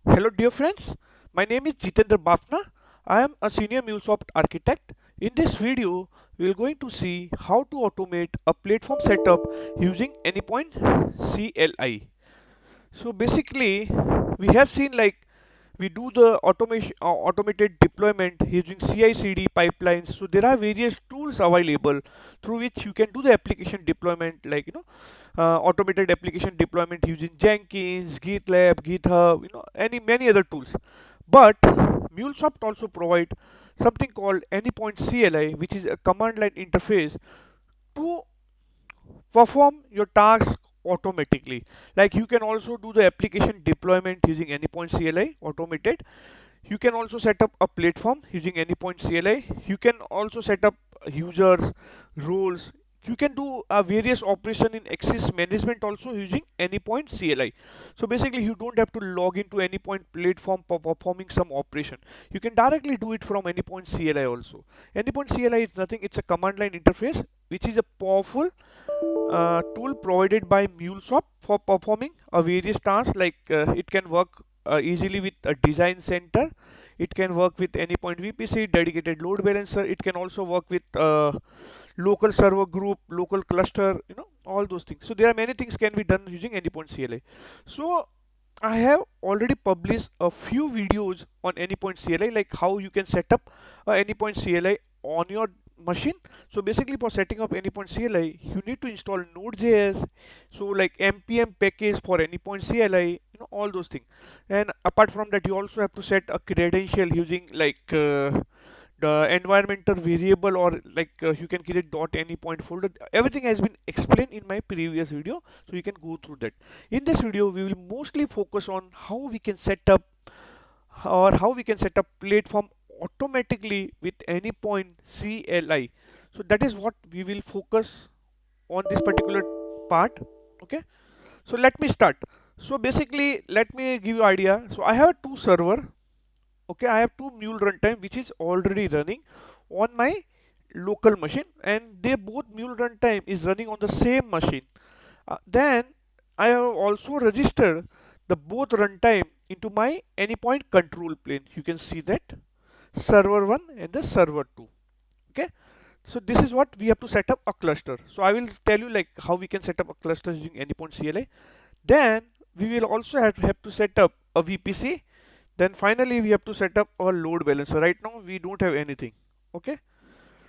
Hello, dear friends. My name is Jitendra Bafna. I am a senior MuleSoft architect. In this video, we are going to see how to automate a platform setup using Anypoint CLI. So basically, we have seen like we do the automated deployment using CI/CD pipelines. So there are various tools available through which you can do the application deployment, like automated application deployment using Jenkins, GitLab, GitHub, any many other tools. But MuleSoft also provide something called Anypoint CLI, which is a command line interface to perform your tasks automatically. Like you can also do the application deployment using Anypoint CLI automated. You can also set up a platform using Anypoint CLI. You can also set up users, roles. You can do various operation in access management also using Anypoint CLI. So basically, you don't have to log into Anypoint platform for performing some operation. You can directly do it from Anypoint CLI also. Anypoint CLI is nothing; it's a command line interface, which is a powerful tool provided by MuleSoft for performing various tasks. Like it can work easily with a design center. It can work with Anypoint VPC, dedicated load balancer. It can also work with local server group, local cluster, all those things. So there are many things can be done using Anypoint CLI. So I have already published a few videos on Anypoint CLI, like how you can set up Anypoint CLI on your machine. So basically, for setting up Anypoint CLI, you need to install Node.js, so like npm package for Anypoint CLI, all those things. And apart from that, you also have to set a credential using like the environmental variable, or like you can create .anypoint folder. Everything has been explained in my previous video, so you can go through that. In this video, we will mostly focus on how we can set up platform automatically with Anypoint CLI. So that is what we will focus on this particular part. Okay, so let me start. So basically, let me give you idea. So I have two server. Okay, I have two mule runtime which is already running on my local machine, and they both mule runtime is running on the same machine. Then I have also registered the both runtime into my Anypoint control plane. You can see that server 1 and the server 2. Okay, so this is what we have to set up a cluster. So I will tell you like how we can set up a cluster using Anypoint CLI. Then we will also have to set up a VPC. Then finally we have to set up our load balancer. Right now we don't have anything. Okay,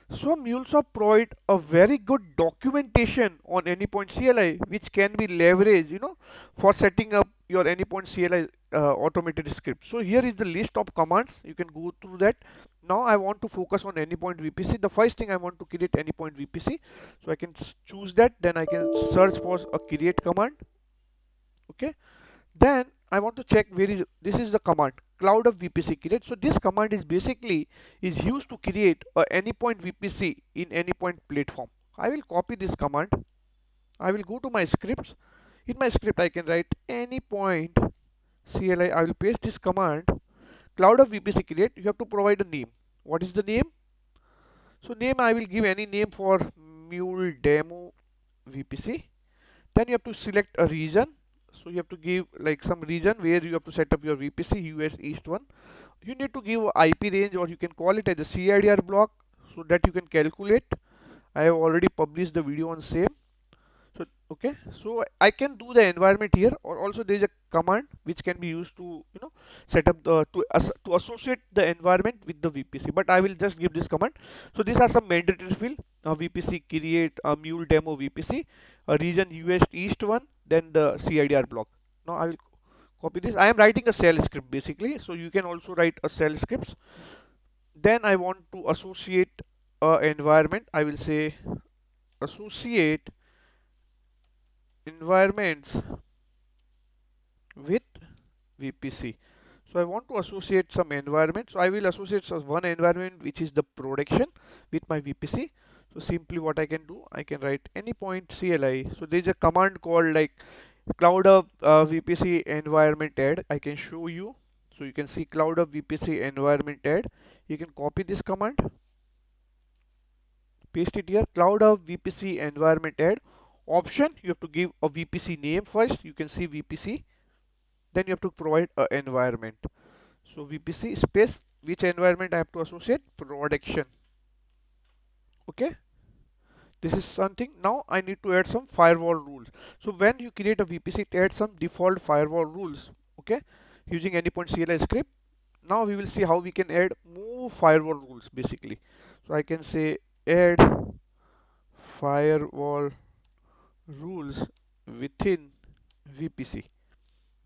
so MuleSoft provide a very good documentation on Anypoint CLI, which can be leveraged, for setting up your Anypoint CLI automated script. So here is the list of commands. You can go through that. Now I want to focus on Anypoint VPC. The first thing I want to create Anypoint VPC. So I can choose that. Then I can search for a create command. Okay. Then I want to check where is this is the command cloud of VPC create. So this command is basically is used to create a Anypoint VPC in Anypoint platform. I will copy this command. I will go to my scripts. In my script I can write Anypoint CLI. I will paste this command cloud of VPC create. You have to provide a name. What is the name? So name I will give any name for mule demo VPC. Then you have to select a region. So you have to give like some region where you have to set up your VPC, US East 1. You need to give IP range, or you can call it as a CIDR block, so that you can calculate. I have already published the video on same. So okay, so I can do the environment here, or also there is a command which can be used to set up the to associate the environment with the VPC. But I will just give this command. So these are some mandatory field: VPC create, a mule demo VPC, a region US East 1, then the CIDR block. Now I will copy this. I am writing a shell script basically, so you can also write a shell scripts. Then I want to associate environment. I will say associate environments with VPC. So I want to associate some environment. So I will associate one environment which is the production with my VPC. So simply what I can do, I can write Anypoint CLI. So there is a command called like cloud of VPC environment add. I can show you. So you can see cloud of VPC environment add. You can copy this command, paste it here, cloud of VPC environment add. Option, you have to give a VPC name first. You can see VPC. then you have to provide a environment. So VPC space which environment I have to associate, production. Okay, this is something. Now I need to add some firewall rules. So when you create a VPC, it adds some default firewall rules, okay, using Anypoint CLI script. Now we will see how we can add more firewall rules basically. So I can say add firewall rules within VPC.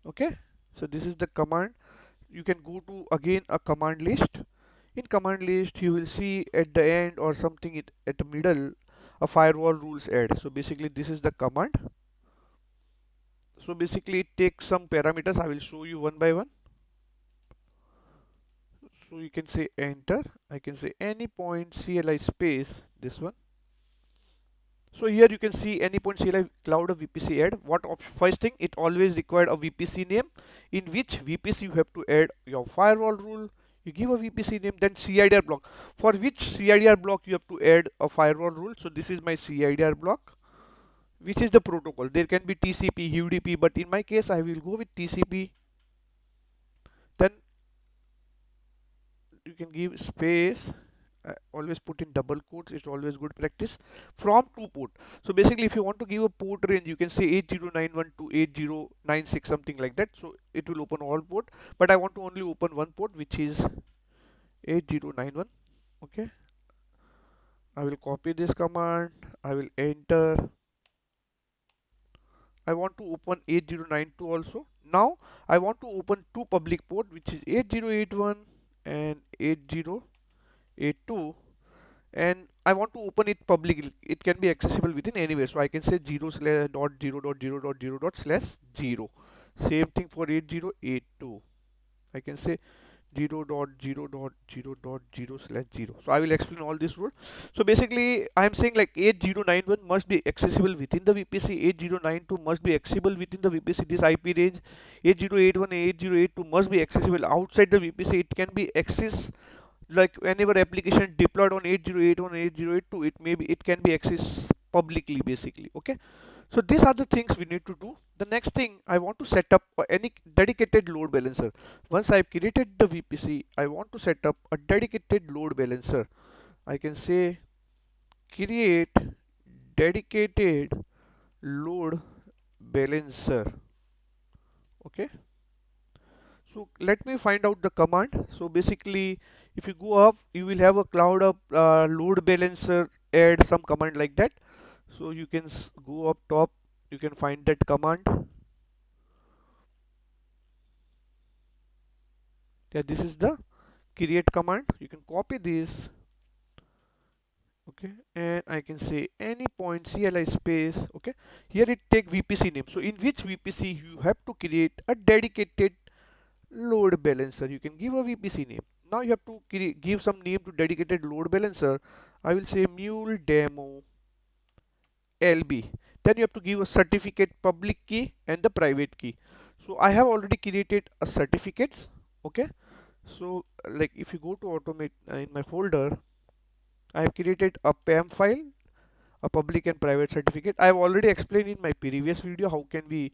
Okay, so this is the command. You can go to again a command list. In command list you will see at the end or something at the middle a firewall rules add. So basically this is the command. So basically it takes some parameters. I will show you one by one. So you can say enter. I can say Anypoint CLI space this one. So here you can see Anypoint CLI cloud of VPC add. First thing, it always required a VPC name, in which VPC you have to add your firewall rule. You give a VPC name, then CIDR block. For which CIDR block you have to add a firewall rule. So this is my CIDR block, which is the protocol. There can be TCP, UDP, but in my case I will go with TCP. Then you can give space. Always put in double quotes, it's always good practice. From to port. So basically if you want to give a port range, you can say 8091 to 8096, something like that. So it will open all port, but I want to only open one port, which is 8091. Okay, I will copy this command, I will enter. I want to open 8092 also. Now I want to open two public port, which is 8081 and 8082, and I want to open it publicly. It can be accessible within anywhere. So I can say 0 slash dot 0 dot 0 dot 0 dot slash 0. Same thing for 8082. I can say 0 dot 0 dot 0 dot 0 slash 0. So I will explain all this rule. So basically I am saying like 8091 must be accessible within the VPC, 8092 must be accessible within the VPC, this IP range. 8081 and 8082 must be accessible outside the VPC. It can be accessed like whenever application deployed on 8081 and 8082, it can be accessed publicly basically. Okay, so these are the things we need to do. The next thing, I want to set up any dedicated load balancer. Once I've created the VPC, I want to set up a dedicated load balancer. I can say create dedicated load balancer. Okay, so let me find out the command. So basically if you go up, you will have a cloud up load balancer add some command like that. So you can go up top, you can find that command. Yeah, this is the create command. You can copy this. Okay, and I can say Anypoint CLI space. Okay, here it take VPC name. So in which VPC you have to create a dedicated load balancer. You can give a VPC name. Now you have to give some name to dedicated load balancer. I will say mule demo LB. Then you have to give a certificate public key and the private key. So I have already created a certificates. Okay, so like if you go to automate in my folder, I have created a PAM file, a public and private certificate. I have already explained in my previous video how can we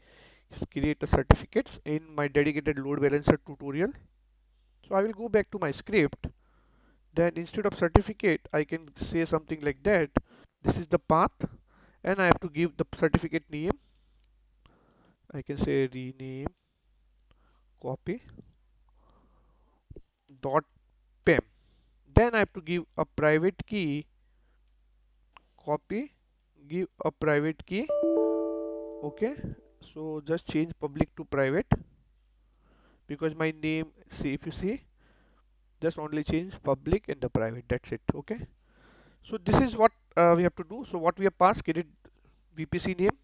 create a certificates in my dedicated load balancer tutorial. So I will go back to my script. Then instead of certificate, I can say something like that. This is the path, and I have to give the certificate name. I can say rename copy dot pem. Then I have to give a private key, copy, give a private key. Okay, so just change public to private, because my name, see, if you see, just only change public and the private, that's it. Okay, so this is what we have to do. So what we have passed, create VPC name,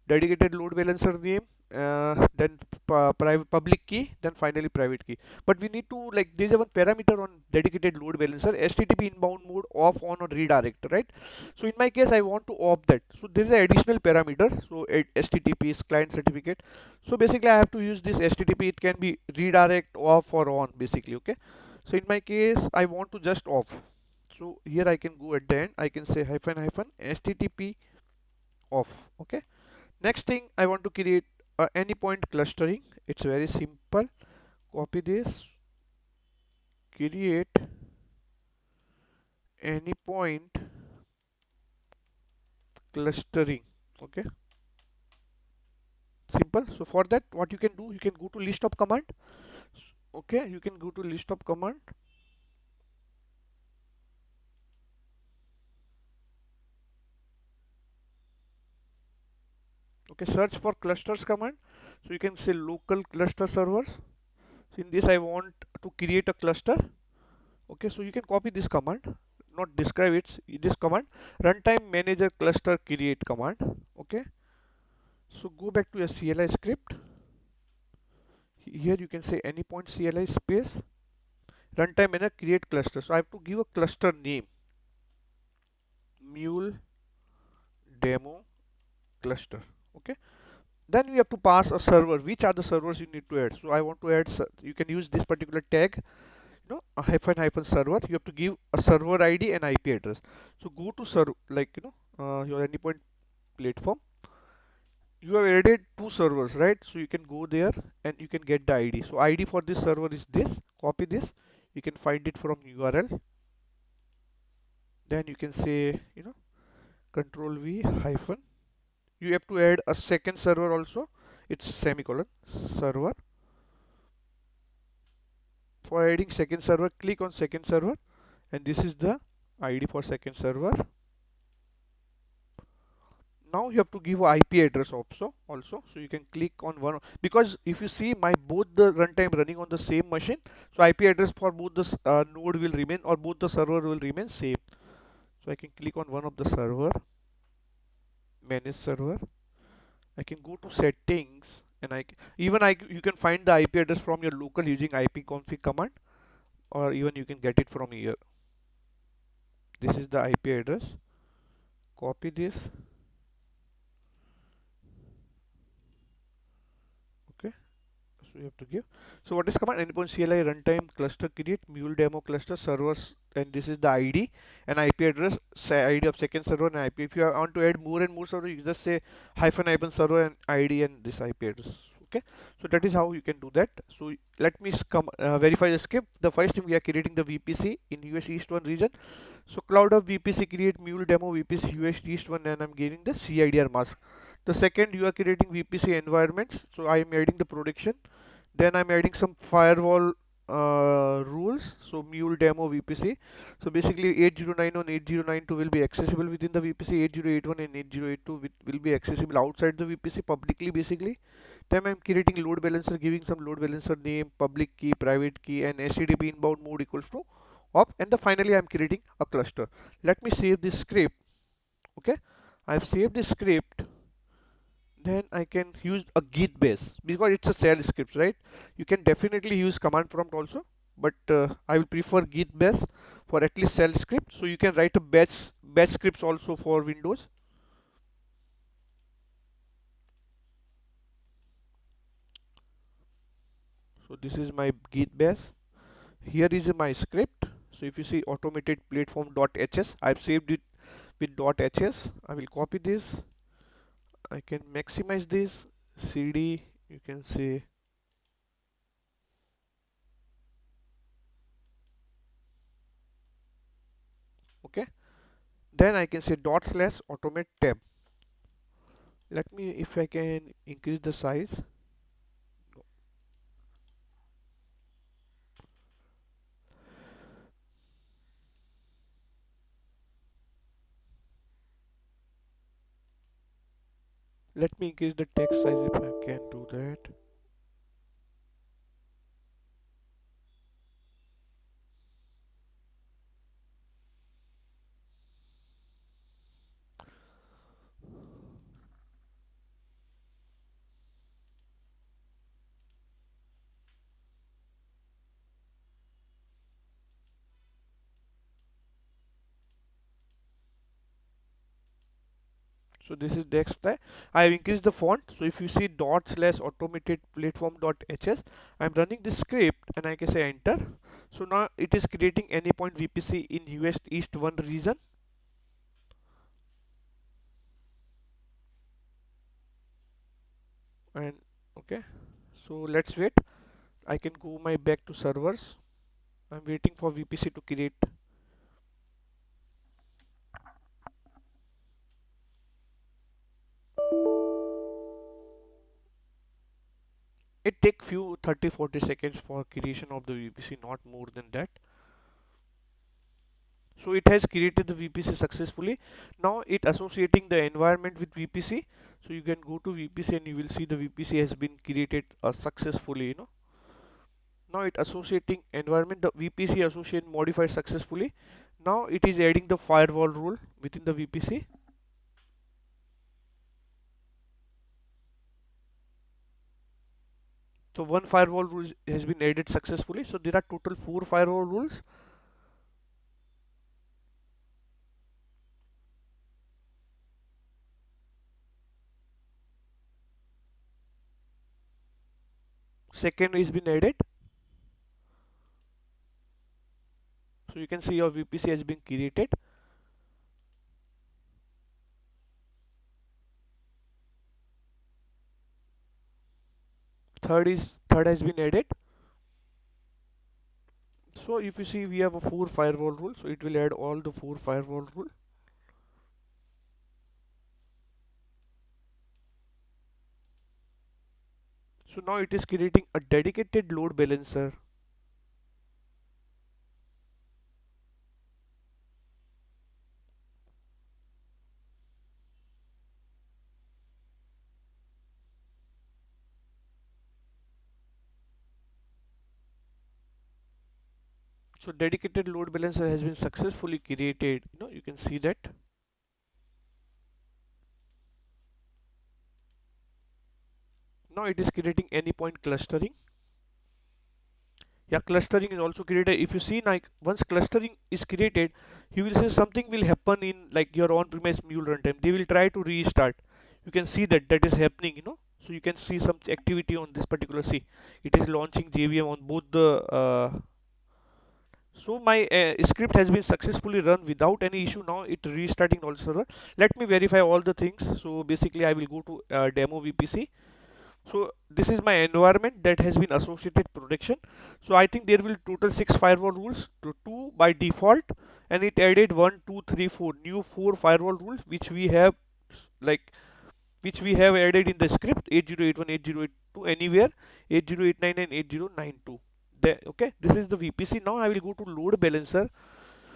dedicated load balancer name, then private public key, then finally private key. But we need to, like, there's a one parameter on dedicated load balancer, HTTP inbound mode off, on, or redirect, right? So in my case I want to off that. So there is an additional parameter. So HTTP is client certificate. So basically I have to use this HTTP. It can be redirect, off, or on basically. Okay, so in my case I want to just off. So here I can go at the end, I can say hyphen HTTP off. Okay, next thing, I want to create any point clustering. It's very simple. Copy this, create any point clustering. Okay, simple. So for that, what you can do, you can go to list of command. Okay, you can go to list of command. Okay, search for clusters command. So you can say local cluster servers. So in this I want to create a cluster. Okay, so you can copy this command, not describe it, this command, runtime manager cluster create command. Okay, so go back to your CLI script. Here you can say any point CLI space runtime manager create cluster. So I have to give a cluster name, mule demo cluster. Okay, then we have to pass a server. Which are the servers you need to add? So I want to add, you can use this particular tag, a hyphen server. You have to give a server ID and IP address. So go to server, like your endpoint platform. You have added two servers, right? So you can go there and you can get the ID. So ID for this server is this. Copy this. You can find it from URL. Then you can say, control V hyphen. You have to add a second server also. It's semicolon server. For adding second server, click on second server, and this is the ID for second server. Now you have to give a IP address also. So you can click on one, because if you see my both the runtime running on the same machine, so IP address for both the node will remain, or both the server will remain same. So I can click on one of the server, manage server. I can go to settings, and you can find the IP address from your local using ipconfig command, or even you can get it from here. This is the IP address. Copy this. Okay, so you have to give. So what is command? Endpoint CLI runtime cluster create mule demo cluster servers, and this is the ID and IP address, say ID of second server and IP. If you want to add more and more server, you just say hyphen server and ID and this IP address. Okay, so that is how you can do that. So let me verify the script. The first thing, we are creating the VPC in US East 1 region. So cloud of VPC create mule demo VPC US East 1, and I'm getting the CIDR mask. The second, you are creating VPC environments, so I am adding the production. Then I'm adding some firewall rules, so mule demo VPC. So basically 8091 8092 will be accessible within the VPC, 8081 and 8082 will be accessible outside the VPC publicly basically. Then I'm creating load balancer, giving some load balancer name, public key, private key, and HTTP inbound mode equals to op, and finally I'm creating a cluster. Let me save this script. Okay, I've saved this script. Then I can use a git base, because it's a shell script, right? You can definitely use command prompt also, but I will prefer git base for at least shell script. So you can write a batch scripts also for Windows. So this is my git base. Here is my script. So if you see automated platform.hs, I've saved it with .hs. I will copy this. I can maximize this. CD, you can say, okay. Then I can say /automate tab. Let me, if I can increase the size. Let me increase the text size if I can do that. So this is text type. I have increased the font. So if you see /automated platform.hs, I'm running this script and I can say enter. So now it is creating anypoint VPC in US East 1 region. And okay, so let's wait. I can go my back to servers. I'm waiting for VPC to create. It take few 30-40 seconds for creation of the VPC, not more than that. So it has created the VPC successfully. Now it associating the environment with VPC. So you can go to VPC and you will see the VPC has been created successfully. Now it associating environment, the VPC associate modified successfully. Now it is adding the firewall rule within the VPC. So one firewall rule has been added successfully. So there are total 4 firewall rules. Second is been added. So you can see your VPC has been created. Third has been added. So if you see we have a 4 firewall rule, so it will add all the 4 firewall rule. So now it is creating a dedicated load balancer. So dedicated load balancer has been successfully created. You can see that. Now it is creating anypoint clustering. Yeah, clustering is also created. If you see, like, once clustering is created, you will see something will happen in like your on-premise mule runtime. They will try to restart. You can see that is happening. So you can see some activity on this particular. See, it is launching JVM on both the. So my script has been successfully run without any issue. Now it restarting all server. Let me verify all the things. So basically, I will go to demo VPC. So this is my environment that has been associated production. So I think there will total 6 firewall rules to 2 by default, and it added 1 2 3 4 new 4 firewall rules which we have like which we have added in the script 8081 8082 anywhere 8089 and 8092. Okay, this is the VPC. Now I will go to load balancer.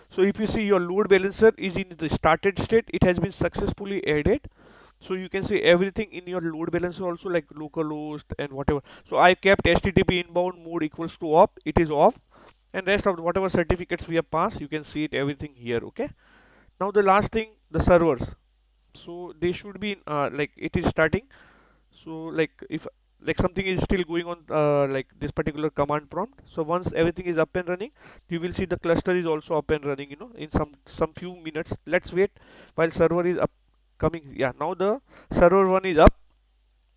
So if you see your load balancer is in the started state, it has been successfully added. So you can see everything in your load balancer also, like localhost and whatever. So I kept HTTP inbound mode equals to off, it is off, and rest of whatever certificates we have passed, you can see it everything here. Okay, now the last thing, the servers. So they should be in, like it is starting. So like if like something is still going on like this particular command prompt, so once everything is up and running, you will see the cluster is also up and running, in some few minutes. Let's wait while server is up coming. Yeah, now the server 1 is up.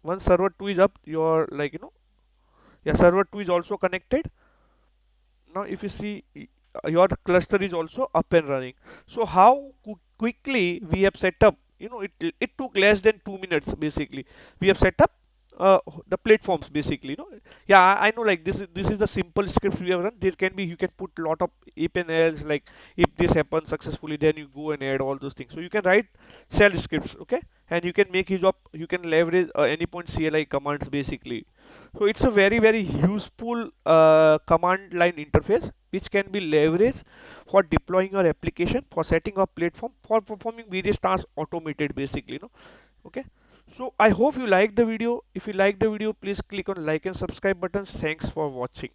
Once server 2 is up, your yeah, server 2 is also connected. Now if you see, your cluster is also up and running. So how quickly we have set up, it took less than 2 minutes. Basically we have set up the platforms, basically. Yeah, I know, like this is the simple scripts we have run. There can be, you can put lot of if and else, like if this happens successfully, then you go and add all those things. So you can write shell scripts. Okay, and you can make use of, you can leverage anypoint CLI commands, basically. So it's a very very useful command line interface which can be leveraged for deploying your application, for setting up platform, for performing various tasks automated, basically. Okay, so I hope you like the video. If you like the video, please click on like and subscribe buttons. Thanks for watching.